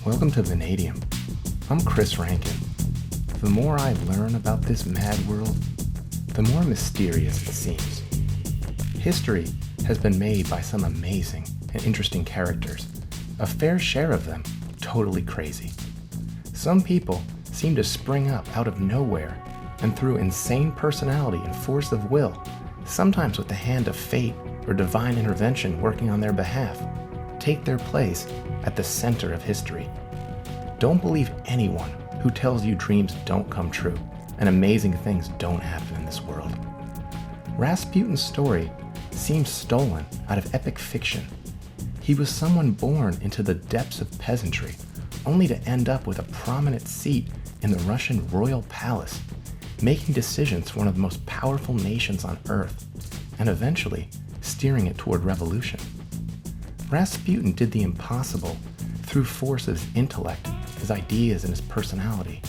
Welcome to Vanadium. I'm Chris Rankin. The more I learn about this mad world, the more mysterious it seems. History has been made by some amazing and interesting characters, a fair share of them totally crazy. Some people seem to spring up out of nowhere and through insane personality and force of will, sometimes with the hand of fate or divine intervention working on their behalf, take their place at the center of history. Don't believe anyone who tells you dreams don't come true and amazing things don't happen in this world. Rasputin's story seems stolen out of epic fiction. He was someone born into the depths of peasantry, only to end up with a prominent seat in the Russian royal palace, making decisions for one of the most powerful nations on earth, and eventually steering it toward revolution. Rasputin did the impossible through force of his intellect, his ideas, and his personality.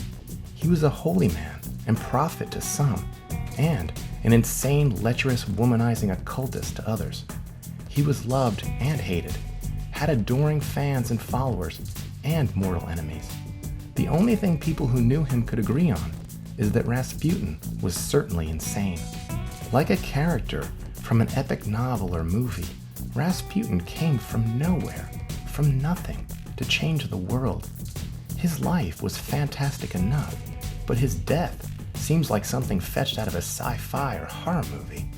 He was a holy man and prophet to some, and an insane, lecherous, womanizing occultist to others. He was loved and hated, had adoring fans and followers, and mortal enemies. The only thing people who knew him could agree on is that Rasputin was certainly insane. Like a character from an epic novel or movie, Rasputin came from nowhere, from nothing, to change the world. His life was fantastic enough, but his death seems like something fetched out of a sci-fi or horror movie.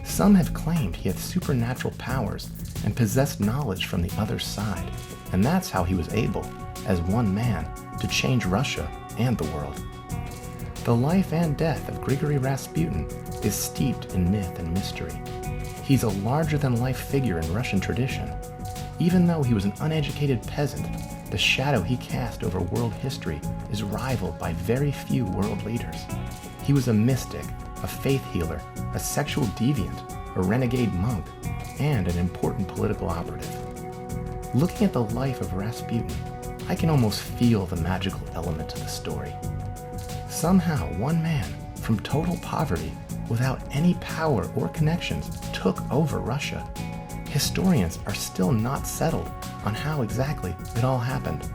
Some have claimed he had supernatural powers and possessed knowledge from the other side, and that's how he was able, as one man, to change Russia and the world. The life and death of Grigori Rasputin is steeped in myth and mystery. He's a larger-than-life figure in Russian tradition. Even though he was an uneducated peasant, the shadow he cast over world history is rivaled by very few world leaders. He was a mystic, a faith healer, a sexual deviant, a renegade monk, and an important political operative. Looking at the life of Rasputin, I can almost feel the magical element to the story. Somehow, one man from total poverty, without any power or connections, took over Russia. Historians are still not settled on how exactly it all happened.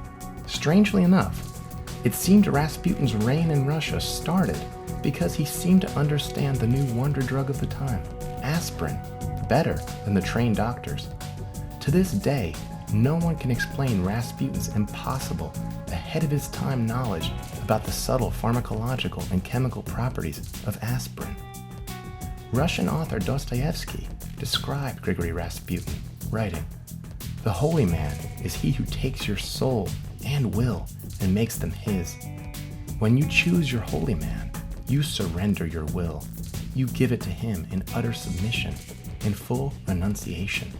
Strangely enough, it seemed Rasputin's reign in Russia started because he seemed to understand the new wonder drug of the time, aspirin, better than the trained doctors. To this day, no one can explain Rasputin's impossible, ahead-of-his-time knowledge about the subtle pharmacological and chemical properties of aspirin. Russian author Dostoevsky described Grigori Rasputin, writing, "The holy man is he who takes your soul and will and makes them his. When you choose your holy man, you surrender your will. You give it to him in utter submission, in full renunciation."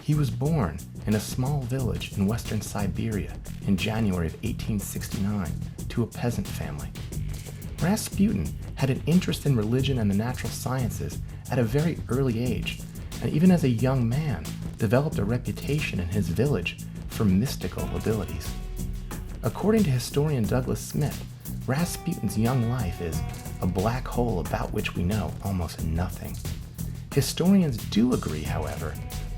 He was born in a small village in western Siberia in January of 1869 to a peasant family. Rasputin had an interest in religion and the natural sciences at a very early age, and even as a young man, developed a reputation in his village for mystical abilities. According to historian Douglas Smith, Rasputin's young life is a black hole about which we know almost nothing. Historians do agree, however,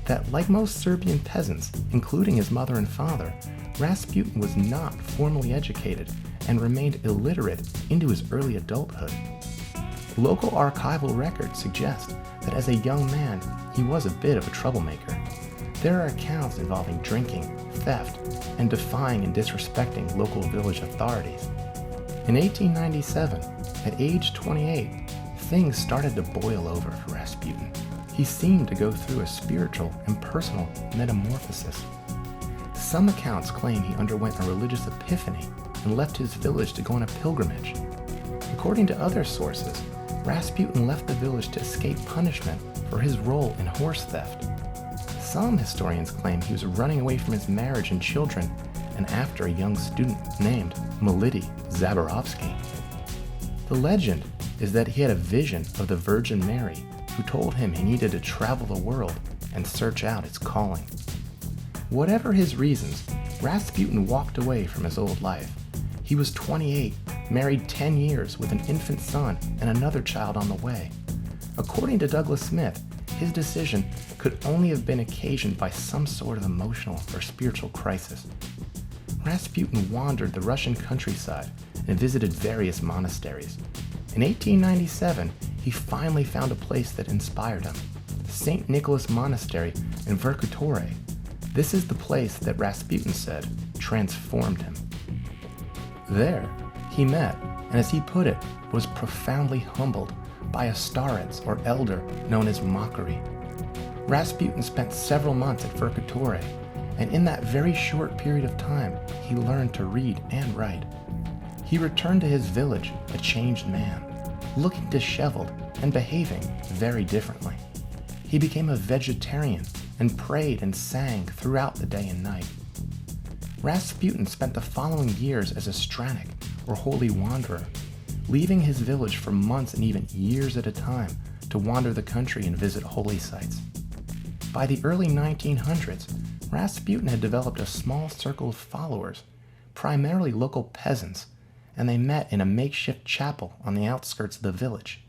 that like most Serbian peasants, including his mother and father, Rasputin was not formally educated and remained illiterate into his early adulthood. Local archival records suggest that as a young man, he was a bit of a troublemaker. There are accounts involving drinking, theft, and defying and disrespecting local village authorities. In 1897, at age 28, things started to boil over for Rasputin. He seemed to go through a spiritual and personal metamorphosis. Some accounts claim he underwent a religious epiphany and left his village to go on a pilgrimage. According to other sources, Rasputin left the village to escape punishment for his role in horse theft. Some historians claim he was running away from his marriage and children and after a young student named Milady Zabarovsky. The legend is that he had a vision of the Virgin Mary, who told him he needed to travel the world and search out its calling. Whatever his reasons, Rasputin walked away from his old life. He was 28, married 10 years with an infant son and another child on the way. According to Douglas Smith, his decision could only have been occasioned by some sort of emotional or spiritual crisis. Rasputin wandered the Russian countryside and visited various monasteries. In 1897, he finally found a place that inspired him, St. Nicholas Monastery in Verkhoturye. This is the place that Rasputin said transformed him. There, he met, and as he put it, was profoundly humbled by a starets or elder known as Mockery. Rasputin spent several months at Verkhoturye, and in that very short period of time, he learned to read and write. He returned to his village a changed man, looking disheveled and behaving very differently. He became a vegetarian and prayed and sang throughout the day and night. Rasputin spent the following years as a stranik, or holy wanderer, leaving his village for months and even years at a time to wander the country and visit holy sites. By the early 1900s, Rasputin had developed a small circle of followers, primarily local peasants, and they met in a makeshift chapel on the outskirts of the village.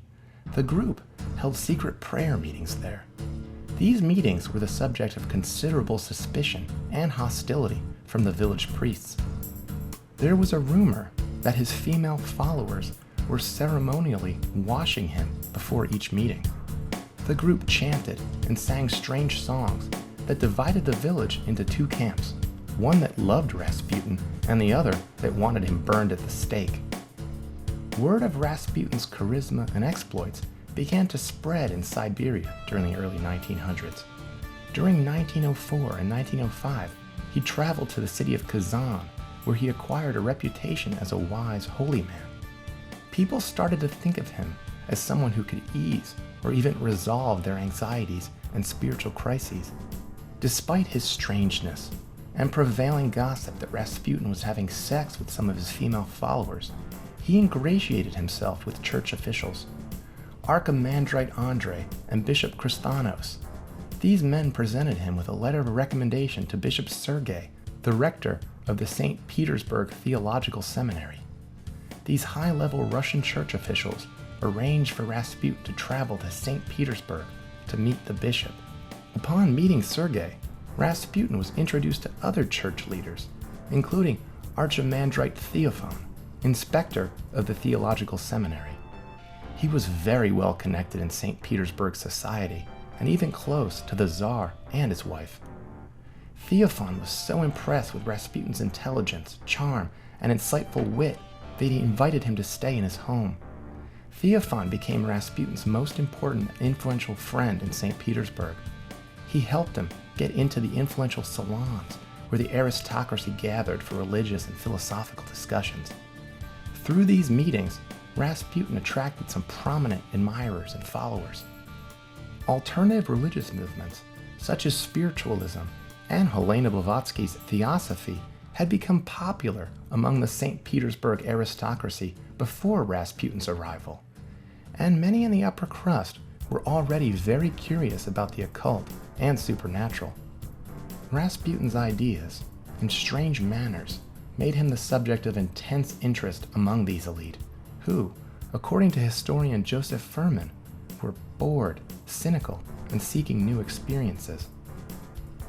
The group held secret prayer meetings there. These meetings were the subject of considerable suspicion and hostility from the village priests. There was a rumor that his female followers were ceremonially washing him before each meeting. The group chanted and sang strange songs that divided the village into two camps, one that loved Rasputin and the other that wanted him burned at the stake. Word of Rasputin's charisma and exploits began to spread in Siberia during the early 1900s. During 1904 and 1905, he traveled to the city of Kazan, where he acquired a reputation as a wise holy man. People started to think of him as someone who could ease or even resolve their anxieties and spiritual crises. Despite his strangeness and prevailing gossip that Rasputin was having sex with some of his female followers, he ingratiated himself with church officials. Archimandrite Andrei and Bishop Christanos. These men presented him with a letter of recommendation to Bishop Sergei, the rector of the St. Petersburg Theological Seminary. These high-level Russian church officials arranged for Rasputin to travel to St. Petersburg to meet the bishop. Upon meeting Sergei, Rasputin was introduced to other church leaders, including Archimandrite Theophan, inspector of the Theological Seminary. He was very well connected in St. Petersburg society, and even close to the Tsar and his wife. Theophan was so impressed with Rasputin's intelligence, charm, and insightful wit that he invited him to stay in his home. Theophan became Rasputin's most important and influential friend in St. Petersburg. He helped him get into the influential salons where the aristocracy gathered for religious and philosophical discussions. Through these meetings, Rasputin attracted some prominent admirers and followers. Alternative religious movements, such as spiritualism and Helena Blavatsky's theosophy, had become popular among the St. Petersburg aristocracy before Rasputin's arrival, and many in the upper crust were already very curious about the occult and supernatural. Rasputin's ideas and strange manners made him the subject of intense interest among these elite, who, according to historian Joseph Furman, were bored, cynical, and seeking new experiences.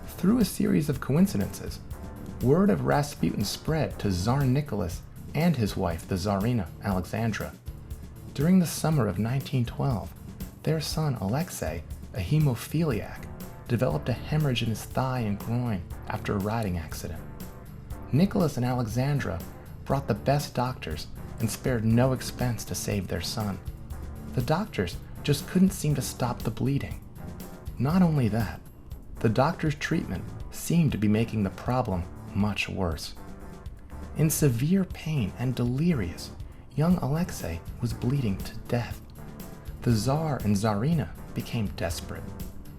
Through a series of coincidences, word of Rasputin spread to Tsar Nicholas and his wife, the Tsarina Alexandra. During the summer of 1912, their son Alexei, a hemophiliac, developed a hemorrhage in his thigh and groin after a riding accident. Nicholas and Alexandra brought the best doctors and spared no expense to save their son. The doctors just couldn't seem to stop the bleeding. Not only that, the doctor's treatment seemed to be making the problem much worse. In severe pain and delirious, young Alexei was bleeding to death. The Tsar and Tsarina became desperate.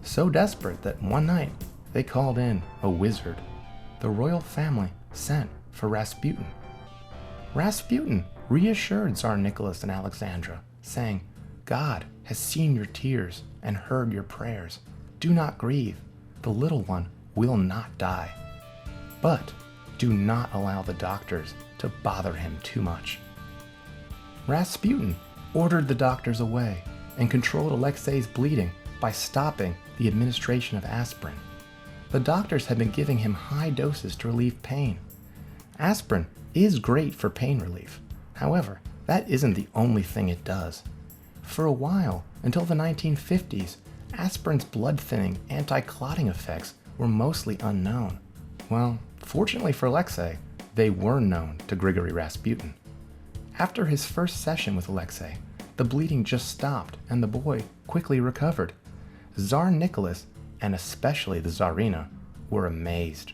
So desperate that one night they called in a wizard. The royal family sent for Rasputin. Rasputin reassured Tsar Nicholas and Alexandra, saying, "God has seen your tears and heard your prayers. Do not grieve. The little one will not die. But do not allow the doctors to bother him too much." Rasputin ordered the doctors away and controlled Alexei's bleeding by stopping the administration of aspirin. The doctors had been giving him high doses to relieve pain. Aspirin is great for pain relief. However, that isn't the only thing it does. For a while, until the 1950s, aspirin's blood-thinning, anti-clotting effects were mostly unknown. Well, fortunately for Alexei, they were known to Grigori Rasputin. After his first session with Alexei, the bleeding just stopped and the boy quickly recovered. Tsar Nicholas, and especially the Tsarina, were amazed.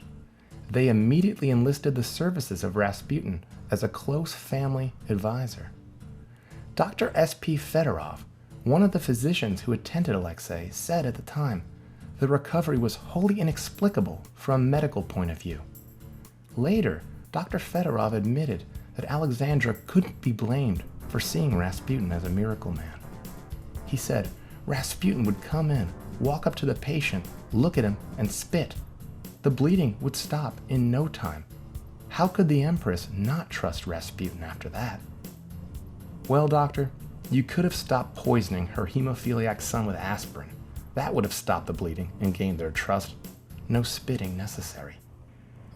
They immediately enlisted the services of Rasputin as a close family advisor. Dr. S.P. Fedorov, one of the physicians who attended Alexei, said at the time, the recovery was wholly inexplicable from a medical point of view. Later, Dr. Fedorov admitted that Alexandra couldn't be blamed for seeing Rasputin as a miracle man. He said Rasputin would come in, walk up to the patient, look at him, and spit. The bleeding would stop in no time. How could the Empress not trust Rasputin after that? Well, doctor, you could have stopped poisoning her hemophiliac son with aspirin. That would have stopped the bleeding and gained their trust. No spitting necessary.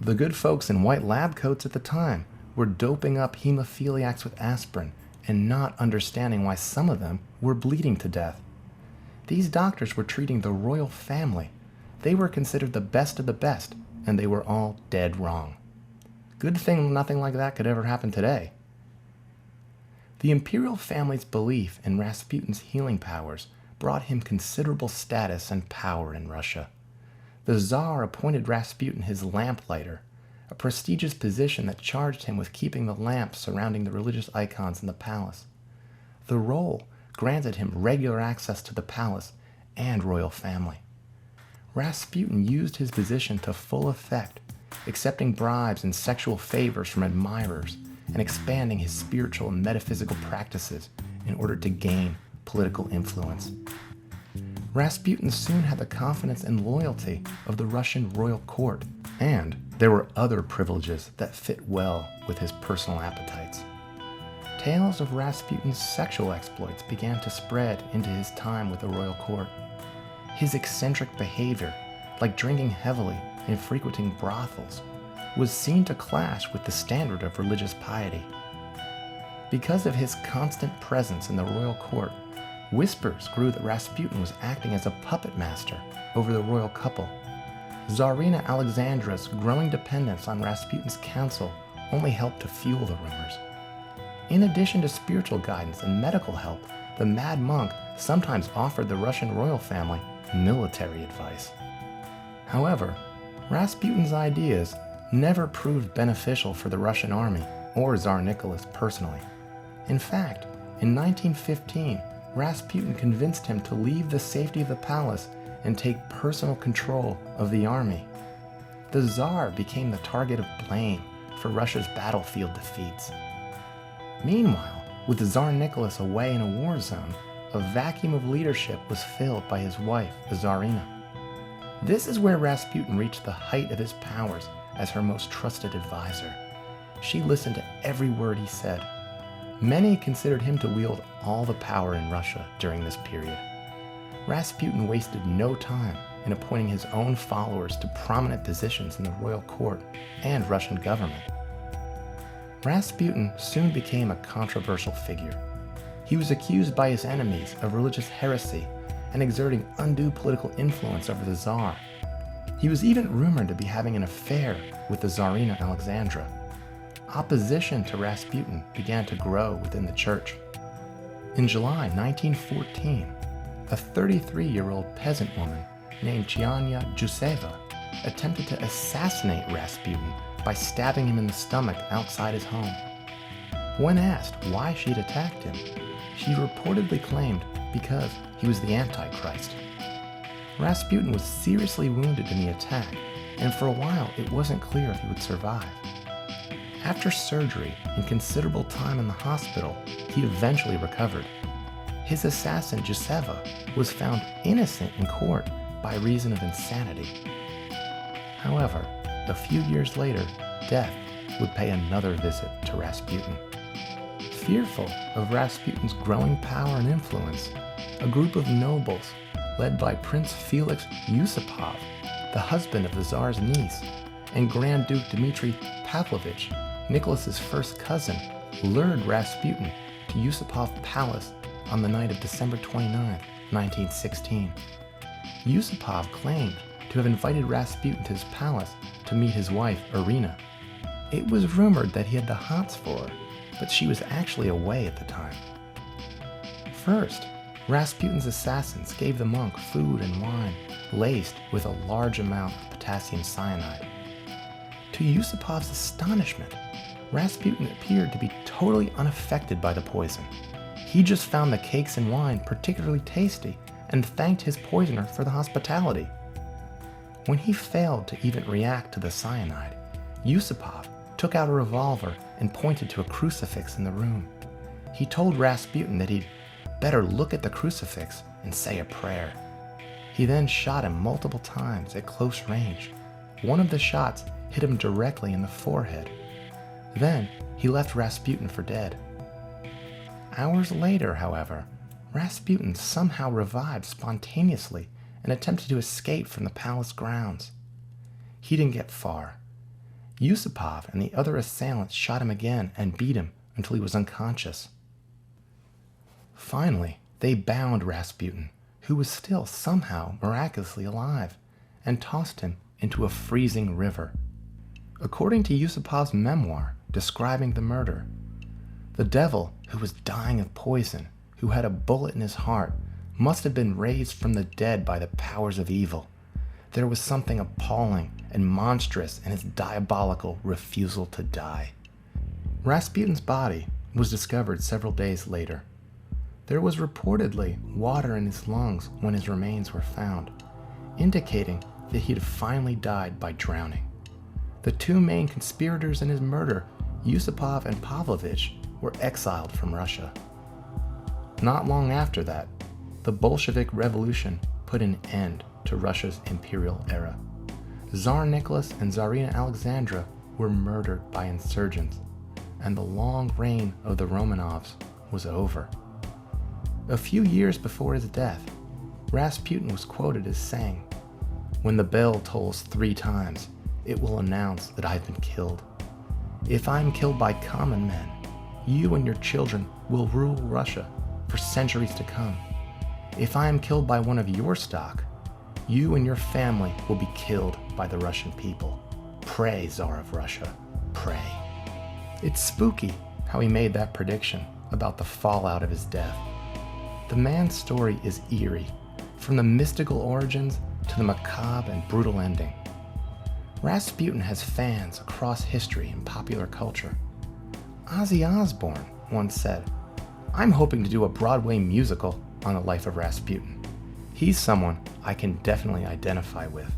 The good folks in white lab coats at the time were doping up hemophiliacs with aspirin and not understanding why some of them were bleeding to death. These doctors were treating the royal family. They were considered the best of the best, and they were all dead wrong. Good thing nothing like that could ever happen today. The imperial family's belief in Rasputin's healing powers brought him considerable status and power in Russia. The Tsar appointed Rasputin his lamplighter, a prestigious position that charged him with keeping the lamps surrounding the religious icons in the palace. The role granted him regular access to the palace and royal family. Rasputin used his position to full effect, accepting bribes and sexual favors from admirers and expanding his spiritual and metaphysical practices in order to gain political influence. Rasputin soon had the confidence and loyalty of the Russian royal court, and there were other privileges that fit well with his personal appetites. Tales of Rasputin's sexual exploits began to spread into his time with the royal court. His eccentric behavior, like drinking heavily and frequenting brothels, was seen to clash with the standard of religious piety. Because of his constant presence in the royal court, whispers grew that Rasputin was acting as a puppet master over the royal couple. Tsarina Alexandra's growing dependence on Rasputin's counsel only helped to fuel the rumors. In addition to spiritual guidance and medical help, the mad monk sometimes offered the Russian royal family military advice. However, Rasputin's ideas never proved beneficial for the Russian army or Tsar Nicholas personally. In fact, in 1915, Rasputin convinced him to leave the safety of the palace and take personal control of the army. The Tsar became the target of blame for Russia's battlefield defeats. Meanwhile, with the Tsar Nicholas away in a war zone, a vacuum of leadership was filled by his wife, the Tsarina. This is where Rasputin reached the height of his powers as her most trusted advisor. She listened to every word he said. Many considered him to wield all the power in Russia during this period. Rasputin wasted no time in appointing his own followers to prominent positions in the royal court and Russian government. Rasputin soon became a controversial figure. He was accused by his enemies of religious heresy and exerting undue political influence over the Tsar. He was even rumored to be having an affair with the Tsarina Alexandra. Opposition to Rasputin began to grow within the church. In July 1914, a 33-year-old peasant woman named Gianna Juseva attempted to assassinate Rasputin by stabbing him in the stomach outside his home. When asked why she'd attacked him, she reportedly claimed because he was the Antichrist. Rasputin was seriously wounded in the attack, and for a while it wasn't clear if he would survive. After surgery and considerable time in the hospital, he eventually recovered. His assassin, Juseva, was found innocent in court by reason of insanity. However, a few years later, death would pay another visit to Rasputin. Fearful of Rasputin's growing power and influence, a group of nobles, led by Prince Felix Yusupov, the husband of the Tsar's niece, and Grand Duke Dmitry Pavlovich, Nicholas's first cousin, lured Rasputin to Yusupov Palace on the night of December 29, 1916. Yusupov claimed to have invited Rasputin to his palace to meet his wife, Irina. It was rumored that he had the hots for her, but she was actually away at the time. First, Rasputin's assassins gave the monk food and wine laced with a large amount of potassium cyanide. To Yusupov's astonishment, Rasputin appeared to be totally unaffected by the poison. He just found the cakes and wine particularly tasty and thanked his poisoner for the hospitality. When he failed to even react to the cyanide, Yusupov took out a revolver and pointed to a crucifix in the room. He told Rasputin that he'd better look at the crucifix and say a prayer. He then shot him multiple times at close range. One of the shots hit him directly in the forehead. Then he left Rasputin for dead. Hours later, however, Rasputin somehow revived spontaneously and attempted to escape from the palace grounds. He didn't get far. Yusupov and the other assailants shot him again and beat him until he was unconscious. Finally, they bound Rasputin, who was still somehow miraculously alive, and tossed him into a freezing river. According to Yusupov's memoir describing the murder, the devil, who was dying of poison, who had a bullet in his heart, must have been raised from the dead by the powers of evil. There was something appalling and monstrous in his diabolical refusal to die. Rasputin's body was discovered several days later. There was reportedly water in his lungs when his remains were found, indicating that he had finally died by drowning. The two main conspirators in his murder, Yusupov and Pavlovich, were exiled from Russia. Not long after that, the Bolshevik Revolution put an end to Russia's imperial era. Tsar Nicholas and Tsarina Alexandra were murdered by insurgents, and the long reign of the Romanovs was over. A few years before his death, Rasputin was quoted as saying, "When the bell tolls 3 times, it will announce that I've been killed. If I am killed by common men, you and your children will rule Russia for centuries to come. If I am killed by one of your stock, you and your family will be killed by the Russian people. Pray, Tsar of Russia, pray." It's spooky how he made that prediction about the fallout of his death. The man's story is eerie, from the mystical origins to the macabre and brutal ending. Rasputin has fans across history and popular culture. Ozzy Osbourne once said, "I'm hoping to do a Broadway musical on the life of Rasputin. He's someone I can definitely identify with."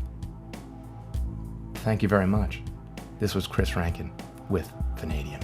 Thank you very much. This was Chris Rankin with Vanadium.